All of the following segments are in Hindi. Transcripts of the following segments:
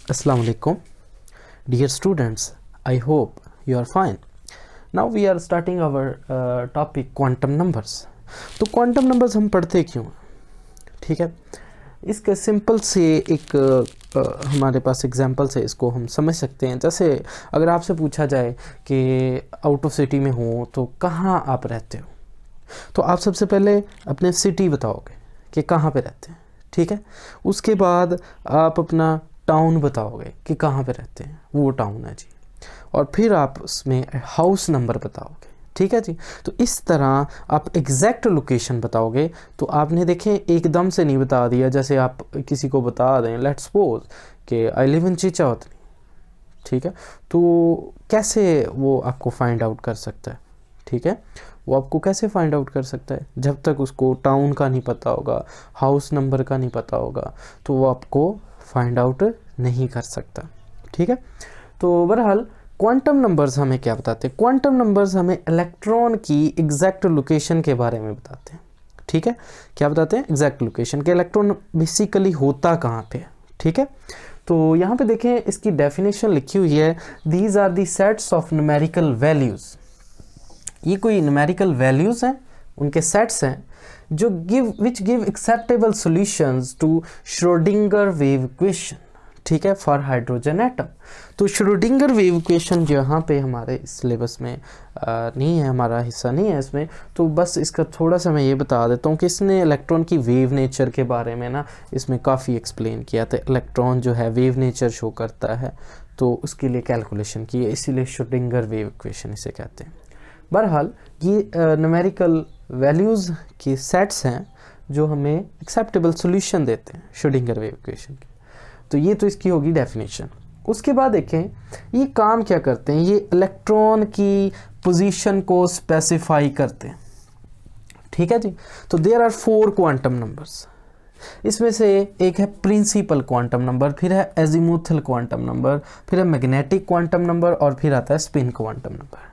Assalamu alaikum. Dear students, I hope you are fine. Now we are starting our topic quantum numbers. तो क्वांटम नंबर्स हम पढ़ते क्यों? ठीक है, इसके सिंपल से एक हमारे पास एग्जांपल से इसको हम समझ सकते हैं। जैसे अगर आपसे पूछा जाए कि आउट ऑफ सिटी में हो तो कहाँ आप रहते हो, तो आप सबसे पहले अपने सिटी बताओगे कि कहाँ पे रहते हैं। ठीक है, उसके बाद आप अपना टाउन बताओगे कि कहाँ पे रहते हैं, वो टाउन है जी, और फिर आप उसमें हाउस नंबर बताओगे। ठीक है जी, तो इस तरह आप एग्जैक्ट लोकेशन बताओगे। तो आपने देखें एकदम से नहीं बता दिया, जैसे आप किसी को बता दें लेट्स सपोज कि आई लिव इन चिचौतनी। ठीक है, तो कैसे वो आपको फाइंड आउट कर सकता है? ठीक है, वो आपको कैसे फाइंड आउट कर सकता है? जब तक उसको टाउन का नहीं पता होगा, हाउस नंबर का नहीं पता होगा, तो वो आपको फाइंड आउट नहीं कर सकता। ठीक है, तो बहरहाल क्वांटम नंबर्स हमें क्या बताते हैं? क्वांटम नंबर्स हमें इलेक्ट्रॉन की एग्जैक्ट लोकेशन के बारे में बताते हैं। ठीक है, क्या बताते हैं? एग्जैक्ट लोकेशन के, इलेक्ट्रॉन बेसिकली होता कहाँ पे है। ठीक है, तो यहाँ पे देखें इसकी डेफिनेशन लिखी हुई है, these are the sets of numerical values. ये कोई न्यूमेरिकल वैल्यूज़ हैं, उनके सेट्स हैं जो which give acceptable solutions to Schrodinger wave equation. ठीक है, फॉर हाइड्रोजन एटम। तो श्रोडिंगर वेव इक्वेशन जो यहाँ पे हमारे सिलेबस में नहीं है, हमारा हिस्सा नहीं है इसमें, तो बस इसका थोड़ा सा मैं ये बता देता हूँ कि इसने इलेक्ट्रॉन की वेव नेचर के बारे में ना इसमें काफ़ी एक्सप्लेन किया था। इलेक्ट्रॉन जो है वेव नेचर शो करता है, तो उसके लिए कैलकुलेशन की है, इसीलिए श्रोडिंगर वेव इक्वेशन इसे कहते हैं। बहरहाल ये न्यूमेरिकल वैल्यूज़ की सेट्स हैं जो हमें एक्सेप्टेबल सॉल्यूशन देते हैं श्रोडिंगर वेव इक्वेशन के। तो ये तो इसकी होगी डेफिनेशन। उसके बाद देखें ये काम क्या करते हैं, ये इलेक्ट्रॉन की पोजीशन को स्पेसिफाई करते हैं। ठीक है जी, तो देयर आर 4 क्वांटम नंबर्स। इसमें से एक है प्रिंसिपल क्वांटम नंबर, फिर है एजीमुथल क्वांटम नंबर, फिर है मैग्नेटिक क्वांटम नंबर, और फिर आता है स्पिन क्वांटम नंबर।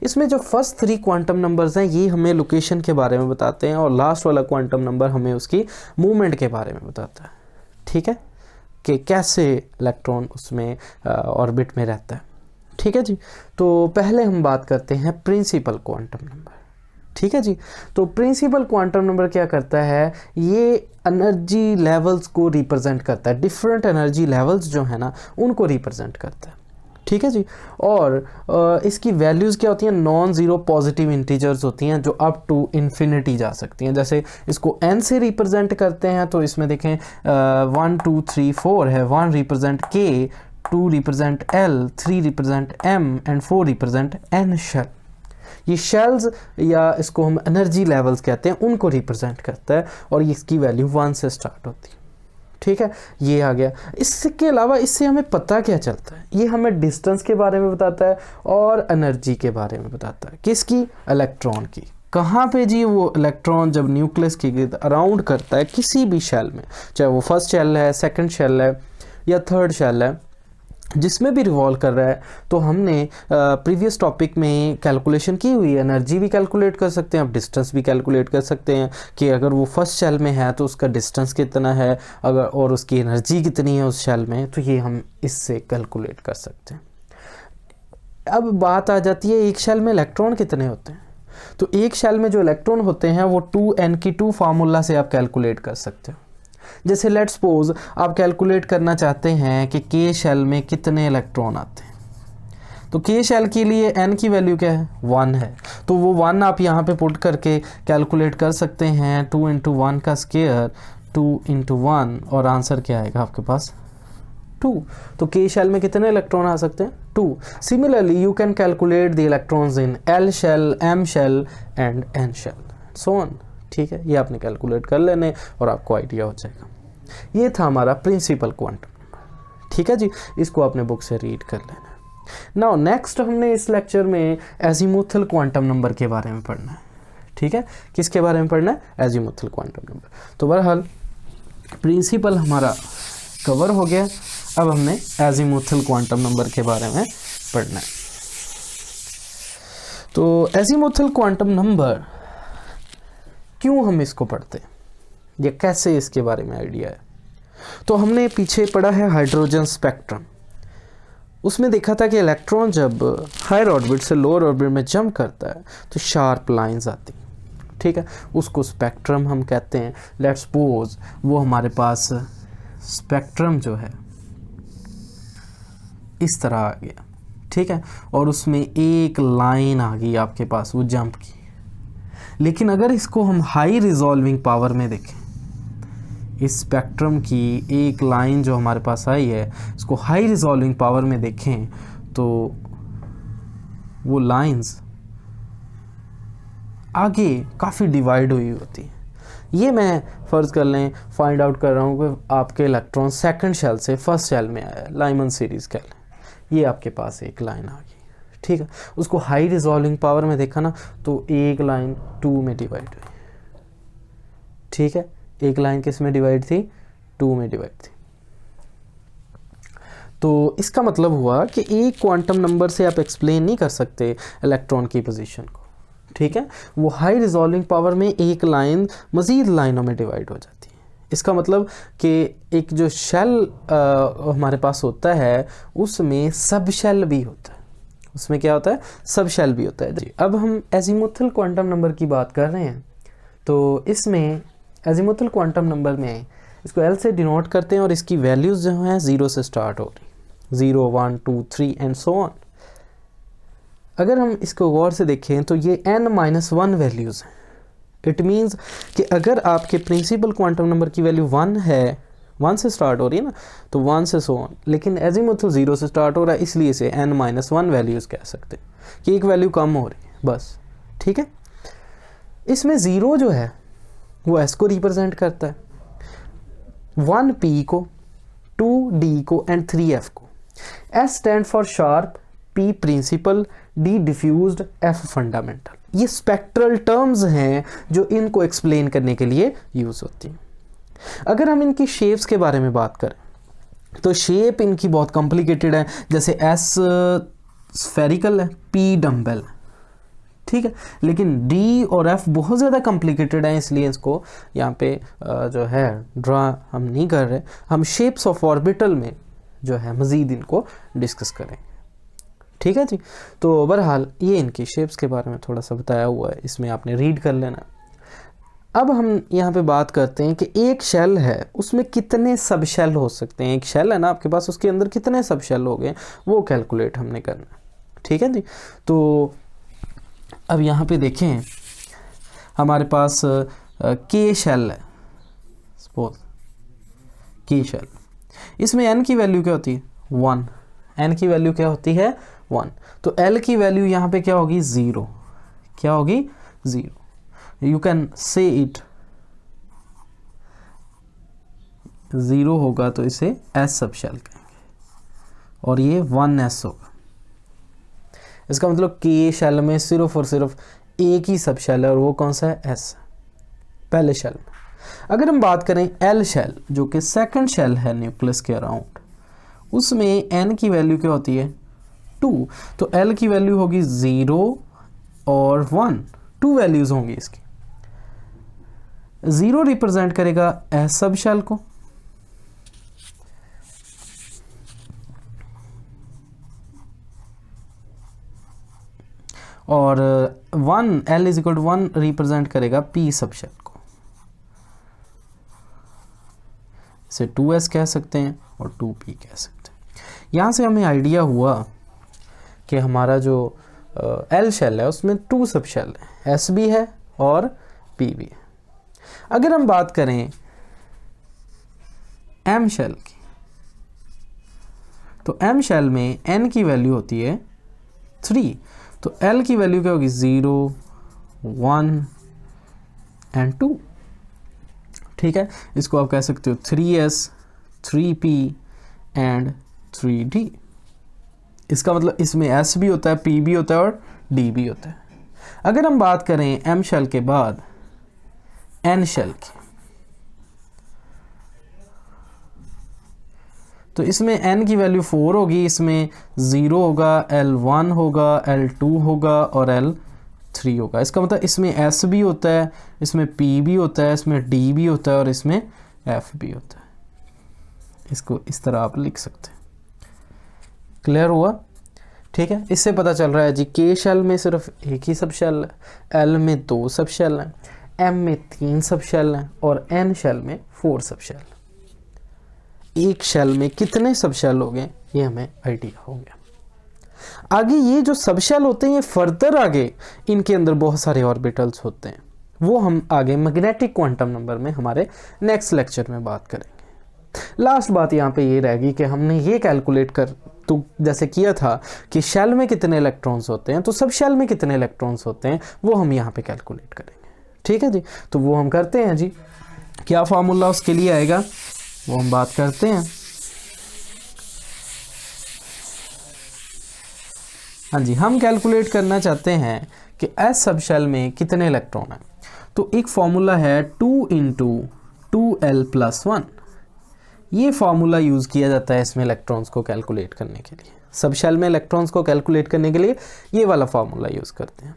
इसमें जो फर्स्ट 3 क्वांटम नंबर्स हैं ये हमें लोकेशन के बारे में बताते हैं, और लास्ट वाला क्वांटम नंबर हमें उसकी मूवमेंट के बारे में बताता है। ठीक है, कि कैसे इलेक्ट्रॉन उसमें ऑर्बिट में रहता है। ठीक है जी, तो पहले हम बात करते हैं प्रिंसिपल क्वांटम नंबर। ठीक है जी, तो प्रिंसिपल क्वांटम नंबर क्या करता है, ये एनर्जी लेवल्स को रिप्रेजेंट करता है। डिफरेंट एनर्जी लेवल्स जो है ना उनको रिप्रेजेंट करता है। ठीक है जी, और इसकी वैल्यूज़ क्या होती हैं? नॉन ज़ीरो पॉजिटिव इंटीजर्स होती हैं जो अप टू इन्फिनिटी जा सकती हैं। जैसे इसको n से रिप्रेजेंट करते हैं, तो इसमें देखें 1 2 3 4 है। 1 represent k, 2 represent l, 3 represent m and 4 represent n shell. ये शेल्स या इसको हम एनर्जी लेवल्स कहते हैं, उनको रिप्रेजेंट करता है, और इसकी वैल्यू 1 से स्टार्ट होती है। ठीक है, ये आ गया। इसके अलावा इससे हमें पता क्या चलता है? ये हमें डिस्टेंस के बारे में बताता है और एनर्जी के बारे में बताता है। किसकी? इलेक्ट्रॉन की। कहाँ पे जी? वो इलेक्ट्रॉन जब न्यूक्लियस के गिर्द अराउंड करता है किसी भी शेल में, चाहे वो फर्स्ट शेल है, सेकंड शेल है या थर्ड शेल है, जिसमें भी रिवॉल्व कर रहा है, तो हमने प्रीवियस टॉपिक में कैलकुलेशन की हुई है। एनर्जी भी कैलकुलेट कर सकते हैं, अब डिस्टेंस भी कैलकुलेट कर सकते हैं कि अगर वो फर्स्ट शेल में है तो उसका डिस्टेंस कितना है, अगर और उसकी एनर्जी कितनी है उस शेल में, तो ये हम इससे कैलकुलेट कर सकते हैं। अब बात आ जाती है एक शेल में इलेक्ट्रॉन कितने होते हैं। तो एक शेल में जो इलेक्ट्रॉन होते हैं वो 2n2 फार्मूला से आप कैलकुलेट कर सकते हो। जैसे लेट्स सपोज आप कैलकुलेट करना चाहते हैं कि के शेल में कितने इलेक्ट्रॉन आते हैं, तो के शेल के लिए n की वैल्यू क्या है? 1 है, तो वो 1 आप यहाँ पे पुट करके कैलकुलेट कर सकते हैं। 2 × 1 का स्क्वायर, 2 × 1, और आंसर क्या आएगा आपके पास? 2। तो के शेल में कितने इलेक्ट्रॉन आ सकते हैं? 2। Similarly you can calculate the electrons in l shell, m shell and n shell, so on. ठीक है, ये आपने कैलकुलेट कर लेने और आपको आइडिया हो जाएगा। ये था हमारा प्रिंसिपल क्वांटम नंबर। ठीक है जी, इसको आपने बुक से रीड कर लेना। नाउ नेक्स्ट हमने इस लेक्चर में एजीमुथल क्वांटम नंबर के बारे में पढ़ना है। ठीक है, किसके बारे में पढ़ना है? Azimuthal quantum number. तो बहरहाल प्रिंसिपल हमारा कवर हो गया, अब हमने एजीमुथल क्वांटम नंबर के बारे में पढ़ना है। तो एजीमुथल क्वांटम नंबर क्यों हम इसको पढ़ते हैं, या कैसे इसके बारे में आइडिया है? तो हमने पीछे पढ़ा है हाइड्रोजन स्पेक्ट्रम, उसमें देखा था कि इलेक्ट्रॉन जब हायर ऑर्बिट से लोअर ऑर्बिट में जंप करता है तो शार्प लाइंस आती, ठीक है, उसको स्पेक्ट्रम हम कहते हैं। लेट्स सपोज वो हमारे पास स्पेक्ट्रम जो है इस तरह आ गया, ठीक है, और उसमें एक लाइन आ गई आपके पास वो जंप की। लेकिन अगर इसको हम हाई रिजॉल्विंग पावर में देखें, इस स्पेक्ट्रम की एक लाइन जो हमारे पास आई है, इसको हाई रिजॉल्विंग पावर में देखें तो वो लाइंस आगे काफ़ी डिवाइड हुई होती है। ये मैं फ़र्ज़ कर लें फाइंड आउट कर रहा हूँ कि आपके इलेक्ट्रॉन सेकंड शेल से फर्स्ट शेल में आया, लाइमन सीरीज़ कह लें, ये आपके पास एक लाइन आ गई, ठीक है, उसको हाई रिजॉल्विंग पावर में देखा ना तो एक लाइन 2 में डिवाइड हुई, ठीक है, एक लाइन किस में डिवाइड थी, 2 में डिवाइड थी। तो इसका मतलब हुआ कि एक क्वांटम नंबर से आप एक्सप्लेन नहीं कर सकते इलेक्ट्रॉन की पोजीशन को, ठीक है, वो हाई रिजॉल्विंग पावर में एक लाइन मज़ीद लाइनों में डिवाइड हो जाती है। इसका मतलब कि एक जो शेल हमारे पास होता है उसमें सब शेल भी होता है, उसमें क्या होता है, सब शेल भी होता है जी। अब हम एजीमुथल क्वांटम नंबर की बात कर रहे हैं, तो इसमें एजीमुथल क्वांटम नंबर में इसको एल से डिनोट करते हैं और इसकी वैल्यूज़ जो हैं 0 से स्टार्ट हो रही, 0 1 2 3 एंड सो ऑन। अगर हम इसको गौर से देखें तो ये n-1 वैल्यूज़ हैं। इट मीन्स कि अगर आपके प्रिंसिपल क्वांटम नंबर की वैल्यू 1 है, 1 से स्टार्ट हो रही है ना, तो 1 से सो ऑन, लेकिन एजीमुथल 0 से स्टार्ट हो रहा है, इसलिए से n-1 वैल्यूज़ कह सकते हैं कि एक वैल्यू कम हो रही है बस, ठीक है। इसमें 0 जो है वो s को रिप्रेजेंट करता है, 1 p को, 2 d को एंड 3 f को। s stand for sharp, p principal, d diffused, f fundamental. ये स्पेक्ट्रल टर्म्स हैं जो इनको एक्सप्लेन करने के लिए यूज़ होती हैं। अगर हम इनकी शेप्स के बारे में बात करें तो शेप इनकी बहुत कॉम्प्लिकेटेड है, जैसे s स्फेरिकल है, p डम्बेल है, ठीक है, लेकिन D और F बहुत ज़्यादा कॉम्प्लिकेटेड है, इसलिए इसको यहाँ पे जो है ड्रा हम नहीं कर रहे, हम शेप्स ऑफ ऑर्बिटल में जो है मज़ीद इनको डिस्कस करेंगे, ठीक है जी। तो बहरहाल ये इनकी शेप्स के बारे में थोड़ा सा बताया हुआ है, इसमें आपने रीड कर लेना। अब हम यहाँ पे बात करते हैं कि एक शेल है उसमें कितने सब शेल हो सकते हैं। एक शेल है ना आपके पास, उसके अंदर कितने सब शेल हो गए वो कैलकुलेट हमने करना, ठीक है जी। तो अब यहाँ पे देखें हमारे पास के शेल है, सपोज के शेल, इसमें n की वैल्यू क्या होती है 1, n की वैल्यू क्या होती है 1, तो l की वैल्यू यहाँ पे क्या होगी 0, क्या होगी 0, यू कैन से इट 0 होगा तो इसे s सब शेल कहेंगे और ये 1s होगा। इसका मतलब के शेल में सिर्फ और सिर्फ एक ही सब शेल है और वो कौन सा है, एस, पहले शेल में। अगर हम बात करें एल शेल जो कि सेकंड शेल है न्यूक्लियस के अराउंड, उसमें एन की वैल्यू क्या होती है 2, तो एल की वैल्यू होगी 0 और 1, 2 वैल्यूज होंगी इसकी। 0 रिप्रेजेंट करेगा एस सब शेल को, और 1 L is equal to 1 represent करेगा P सब शेल को। इसे 2S कह सकते हैं और 2P कह सकते हैं। यहाँ से हमें आइडिया हुआ कि हमारा जो L शेल है उसमें 2 सब शेल है, S भी है और P भी है। अगर हम बात करें M शेल की, तो M शेल में N की वैल्यू होती है 3, तो L की वैल्यू क्या होगी 0 1 एंड 2, ठीक है। इसको आप कह सकते हो 3S 3P एंड 3D। इसका मतलब इसमें S भी होता है, P भी होता है और D भी होता है। अगर हम बात करें M शेल के बाद N शेल की, तो इसमें n की वैल्यू 4 होगी, इसमें 0 होगा, L1 होगा, L2 होगा और L3 होगा। इसका मतलब इसमें S भी होता है, इसमें P भी होता है, इसमें D भी होता है और इसमें F भी होता है, इसको इस तरह आप लिख सकते हैं। क्लियर हुआ? ठीक है, इससे पता चल रहा है जी के शेल में सिर्फ एक ही सब शेल है, एल में 2 सब शेल हैं, एम में 3 सब शेल हैं और एन शेल में 4 सब शेल। एक शेल में कितने सब शेल हो गए ये हमें आइडिया हो गया। आगे ये जो सब शेल होते हैं ये फर्दर आगे इनके अंदर बहुत सारे ऑर्बिटल्स होते हैं, वो हम आगे मैग्नेटिक क्वांटम नंबर में हमारे नेक्स्ट लेक्चर में बात करेंगे। लास्ट बात यहाँ पे ये रहेगी कि हमने ये कैलकुलेट कर तो जैसे किया था कि शेल में कितने इलेक्ट्रॉन्स होते हैं, तो सब शेल में कितने इलेक्ट्रॉन्स होते हैं वो हम यहाँ पे कैलकुलेट करेंगे। ठीक है जी, तो वो हम करते हैं जी। क्या फार्मूला उसके लिए आएगा वो हम बात करते हैं। हाँ जी, हम कैलकुलेट करना चाहते हैं कि एस सब शेल में कितने इलेक्ट्रॉन हैं। तो एक फॉर्मूला है 2 × 2l+1। ये फार्मूला यूज़ किया जाता है इसमें इलेक्ट्रॉन्स को कैलकुलेट करने के लिए। सब शेल में इलेक्ट्रॉन्स को कैलकुलेट करने के लिए ये वाला फार्मूला यूज़ करते हैं।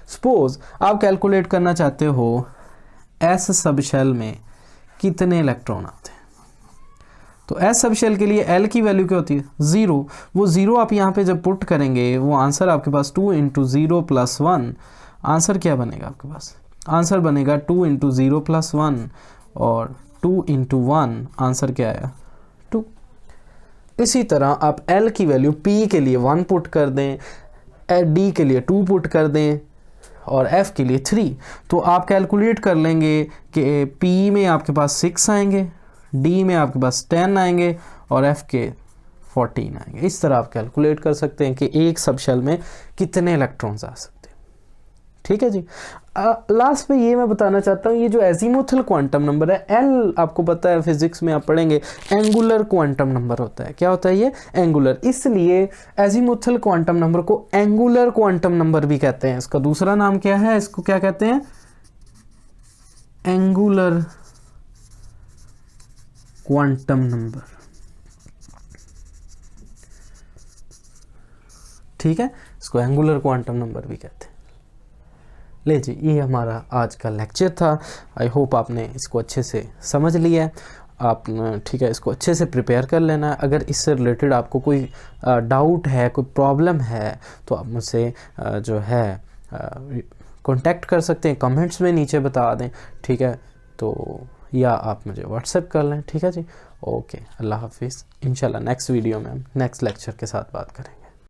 सपोज आप कैलकुलेट करना चाहते हो एस सब शेल में कितने इलेक्ट्रॉन आते हैं, तो एस सब शेल के लिए एल की वैल्यू क्या होती है 0। वो 0 आप यहाँ पे जब पुट करेंगे वो आंसर आपके पास 2 × 0+1, आंसर क्या बनेगा आपके पास? आंसर बनेगा 2 × 0+1 और 2 × 1, आंसर क्या आया 2। इसी तरह आप L की वैल्यू P के लिए 1 पुट कर दें, D के लिए 2 पुट कर दें और F के लिए 3, तो आप कैलकुलेट कर लेंगे कि P में आपके पास 6 आएंगे, D में आपके पास 10 आएंगे और F के 14 आएंगे। इस तरह आप कैलकुलेट कर सकते हैं कि एक सब शेल में कितने इलेक्ट्रॉन्स आ सकते हैं। ठीक है जी। लास्ट में ये मैं बताना चाहता हूँ, ये जो एजीमुथल क्वांटम नंबर है L, आपको पता है फिजिक्स में आप पढ़ेंगे एंगुलर क्वांटम नंबर होता है। क्या होता है ये? एंगुलर। इसलिए एजीमुथल क्वांटम नंबर को एंगुलर क्वांटम नंबर भी कहते हैं। इसका दूसरा नाम क्या है? इसको क्या कहते हैं? Angular quantum number. ठीक है, इसको एंगुलर क्वांटम नंबर भी कहते हैं। ले जी, ये हमारा आज का लेक्चर था। आई होप आपने इसको अच्छे से समझ लिया है। आप ठीक है, इसको अच्छे से प्रिपेयर कर लेना। अगर इससे रिलेटेड आपको कोई डाउट है, कोई प्रॉब्लम है, तो आप मुझसे जो है कांटेक्ट कर सकते हैं, कमेंट्स में नीचे बता दें। ठीक है, तो या आप मुझे व्हाट्सएप कर लें। ठीक है जी, ओके, अल्लाह हाफिज़। इंशाल्लाह नेक्स्ट वीडियो में हम नेक्स्ट लेक्चर के साथ बात करेंगे।